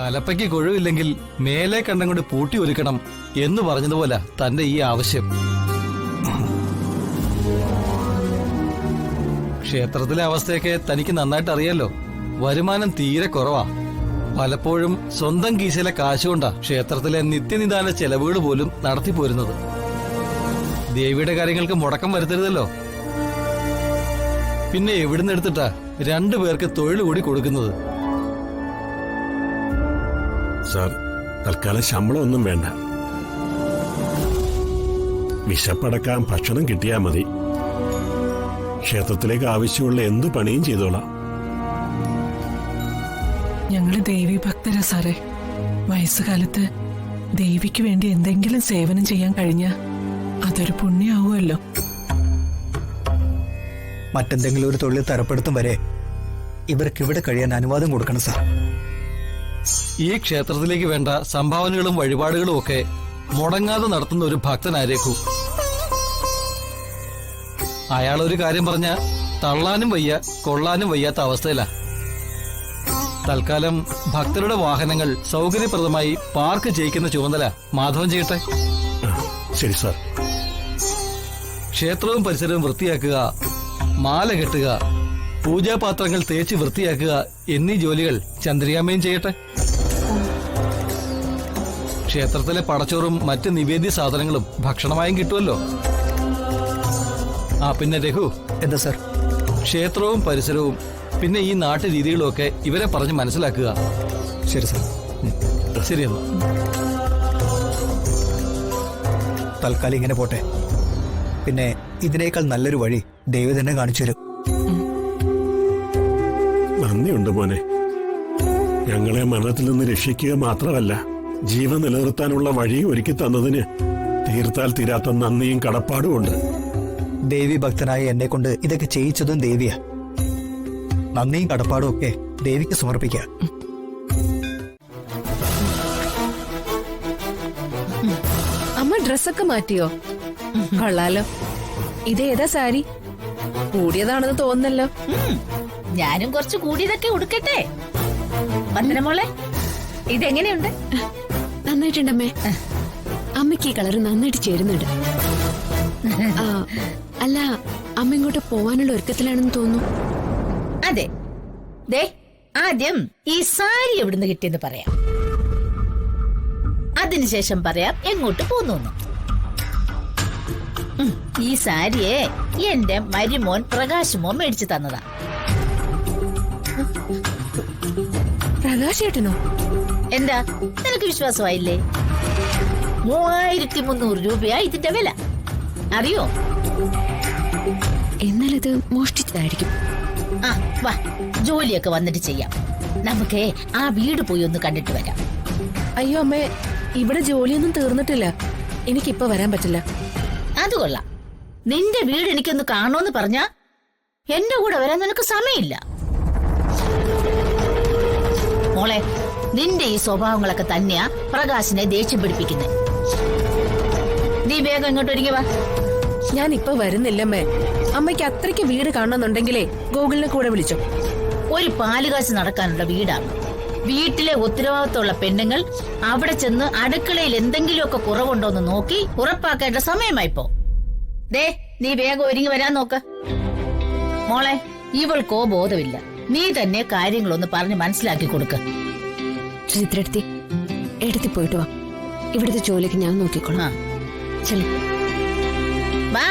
കലപ്പയ്ക്ക് കൊഴുവില്ലെങ്കിൽ മേലെ കണ്ടം കൊണ്ട് പൂട്ടി ഒരുക്കണം എന്ന് പറഞ്ഞതുപോലെ തന്റെ ഈ ആവശ്യം. ക്ഷേത്രത്തിലെ അവസ്ഥയൊക്കെ തനിക്ക് നന്നായിട്ട് അറിയാലോ. വരുമാനം തീരെ കുറവാ. പലപ്പോഴും സ്വന്തം കീശയിലെ കാശുകൊണ്ടാ ക്ഷേത്രത്തിലെ നിത്യനിദാന ചെലവുകൾ പോലും നടത്തിപ്പോരുന്നത്. ദേവിയുടെ കാര്യങ്ങൾക്ക് മുടക്കം വരുത്തരുതല്ലോ. പിന്നെ എവിടുന്ന് എടുത്തിട്ടാ 2 പേർക്ക് തൊഴിൽ കൂടി കൊടുക്കുന്നത്? സാർ, തൽക്കാലം ശമ്പളം ഒന്നും വേണ്ട. വിശപ്പടക്കാൻ ഭക്ഷണം കിട്ടിയാൽ മതി. ക്ഷേത്രത്തിലേക്ക് ആവശ്യമുള്ള എന്തു പണിയും ചെയ്തോളാം. ഞങ്ങള് ദേവി ഭക്തരാ സാറേ. വയസ്സുകാലത്ത് ദേവിക്ക് വേണ്ടി എന്തെങ്കിലും സേവനം ചെയ്യാൻ കഴിഞ്ഞ അതൊരു പുണ്യാവുമല്ലോ. മറ്റെന്തെങ്കിലും ഒരു തൊഴിൽ തരപ്പെടുത്തും വരെ ഇവർക്കിവിടെ കഴിയാൻ അനുവാദം കൊടുക്കണം സാർ. ഈ ക്ഷേത്രത്തിലേക്ക് വേണ്ട സംഭാവനകളും വഴിപാടുകളും ഒക്കെ മുടങ്ങാതെ നടത്തുന്ന ഒരു ഭക്തനാരേക്കു. അയാളൊരു കാര്യം പറഞ്ഞ തള്ളാനും വയ്യ കൊള്ളാനും വയ്യാത്ത അവസ്ഥയിലാ. തൽക്കാലം ഭക്തരുടെ വാഹനങ്ങൾ സൗകര്യപ്രദമായി പാർക്ക് ചെയ്യിക്കുന്ന ചുമതല മാധവൻ ചെയ്യട്ടെ. ശരി സാർ. ക്ഷേത്രവും പരിസരവും വൃത്തിയാക്കുക, മാല കെട്ടുക, പൂജാപാത്രങ്ങൾ തേച്ച് വൃത്തിയാക്കുക എന്നീ ജോലികൾ ചന്ദ്രികാമ്മയും ചെയ്യട്ടെ. ക്ഷേത്രത്തിലെ പടച്ചോറും മറ്റ് നിവേദ്യ സാധനങ്ങളും ഭക്ഷണമായും കിട്ടുമല്ലോ. പിന്നെ രഘു. എന്താ സാർ? ക്ഷേത്രവും പരിസരവും പിന്നെ ഈ നാട്ടു രീതികളും ഒക്കെ ഇവരെ പറഞ്ഞ് മനസ്സിലാക്കുക. ശരി സാർ. ശരിയെന്നാ. തൽക്കാലം ഇങ്ങനെ പോട്ടെ. പിന്നെ ഇതിനേക്കാൾ നല്ലൊരു വഴി ദൈവം തന്നെ കാണിച്ചു തരും. നന്ദിയുണ്ട് മോനെ. ഞങ്ങളെ മരണത്തിൽ നിന്ന് രക്ഷിക്കുക മാത്രമല്ല, ജീവൻ നിലനിർത്താനുള്ള വഴി ഒരുക്കി തന്നതിന് തീർത്താൽ തീരാത്ത നന്ദിയും കടപ്പാടും ഉണ്ട്. ദേവി ഭക്തനായ എന്നെ കൊണ്ട് ഇതൊക്കെ ചെയ്യിച്ചതും ദേവിയാ. നന്ദിയും കടപ്പാടും ഒക്കെ ദേവിക്ക് സമർപ്പിക്കുക. അമ്മ ഡ്രസ്സൊക്കെ മാറ്റിയോ? കൊള്ളാലോ. ഇതേതാ സാരി? കൂടിയതാണെന്ന് തോന്നുന്നല്ലോ. ഞാനും കുറച്ച് കൂടിയതൊക്കെ ഉടുക്കട്ടെ. വന്ദനമോളെ, ഇതെങ്ങനെയുണ്ട്? നന്നായിട്ടുണ്ടമ്മേ. അമ്മയ്ക്ക് ഈ കളർ നന്നായിട്ട് ചേരുന്നുണ്ട്. അല്ല, അമ്മ ഇങ്ങോട്ട് പോവാനുള്ള ഒരുക്കത്തിലാണെന്ന് തോന്നുന്നു. അതെ. ദേ, ആദ്യം ഈ സാരി എവിടുന്ന് കിട്ടിയെന്ന് പറയാം. അതിനുശേഷം പറയാം എങ്ങോട്ട് പോന്നു. ഈ സാരിയെ എന്റെ മരുമോൻ പ്രകാശ് മോൻ മേടിച്ചു തന്നതാ. പ്രകാശ് ചേട്ടനോ? എന്താ, നിനക്ക് വിശ്വാസമായില്ലേ? 3300 രൂപയാ ഇതിന്റെ വില. അറിയോ? എന്നാലത് മോഷ്ടിച്ചതായിരിക്കും. ആ വാ, ജോലിയൊക്കെ വന്നിട്ട് ചെയ്യാം. നമുക്ക് ആ വീട് പോയി ഒന്ന് കണ്ടിട്ട് വരാം. അയ്യോ അമ്മേ, ഇവിടെ ജോലിയൊന്നും തീർന്നിട്ടില്ല. എനിക്കിപ്പോ വരാൻ പറ്റില്ല. അത് കൊള്ളാം. നിന്റെ വീട് എനിക്കൊന്ന് കാണുമെന്ന് പറഞ്ഞാ എന്റെ കൂടെ വരാൻ നിനക്ക് സമയമില്ല. മോളെ, നിന്റെ ഈ സ്വഭാവങ്ങളൊക്കെ തന്നെയാ പ്രകാശിനെ ദേഷ്യം പിടിപ്പിക്കുന്നത്. നീ വേഗം ഇങ്ങോട്ട് ഒരുങ്ങി വാ. ഞാൻ ഇപ്പൊ വരുന്നില്ലമ്മേ. അമ്മയ്ക്ക് അത്രയ്ക്ക് വീട് കാണണമെന്നുണ്ടെങ്കിലേ ഗൂഗിളിനെ കൂടെ വിളിച്ചോ. ഒരു പാലുകാശ് നടക്കാനുള്ള വീടാണ്. വീട്ടിലെ ഉത്തരവാദിത്തമുള്ള പെണ്ണുങ്ങൾ അവിടെ ചെന്ന് അടുക്കളയിൽ എന്തെങ്കിലുമൊക്കെ കുറവുണ്ടോന്ന് നോക്കി ഉറപ്പാക്കേണ്ട സമയമായിപ്പോ. ദേ, നീ വേഗം ഒരുങ്ങി വരാൻ നോക്ക്. മോളെ, ഇവൾക്കോ ബോധമില്ല. നീ തന്നെ കാര്യങ്ങളൊന്ന് പറഞ്ഞ് മനസ്സിലാക്കി കൊടുക്ക. ചിത്രടുത്തി എടുത്തി പോയിട്ട് വാ. ഇവിടുത്തെ ജോലിക്ക് ഞാൻ നോക്കിക്കോളാം. ചെല്ലു വാ.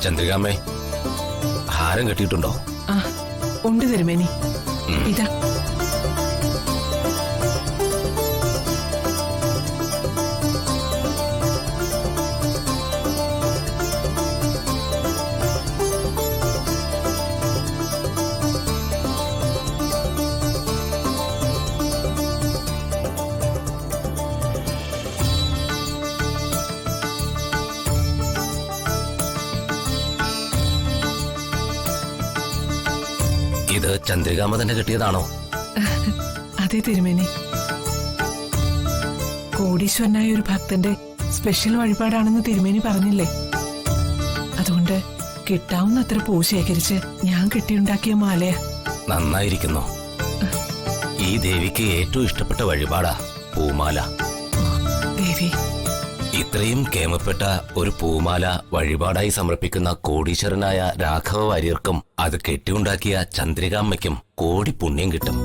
ചന്ദ്രികാമ്മേ, ഹാരം കെട്ടിയിട്ടുണ്ടോ? ആ ഉണ്ട് തിരുമേനി. ഇതാ. ഇത് ചന്ദ്രികാമ്മ തന്നെ കെട്ടിയതാണോ? അതെ തിരുമേനി. കോടീശ്വരനായ ഒരു ഭക്തന്റെ സ്പെഷ്യൽ വഴിപാടാണെന്ന് തിരുമേനി പറഞ്ഞില്ലേ? അതുകൊണ്ട് കിട്ടാവുന്നത്ര പൂ ശേഖരിച്ച് ഞാൻ കെട്ടിയുണ്ടാക്കിയ മാലയാ. നന്നായിരിക്കുന്നു. ഈ ദേവിക്ക് ഏറ്റവും ഇഷ്ടപ്പെട്ട വഴിപാടാ പൂമാല. ദേവി, ഇത്രയും കേമപ്പെട്ട ഒരു പൂമാല വഴിപാടായി സമർപ്പിക്കുന്ന കോടീശ്വരനായ രാഘവ വാര്യർക്കും അത് കെട്ടിയുണ്ടാക്കിയ ചന്ദ്രികാമ്മയ്ക്കും കോടി പുണ്യം കിട്ടും.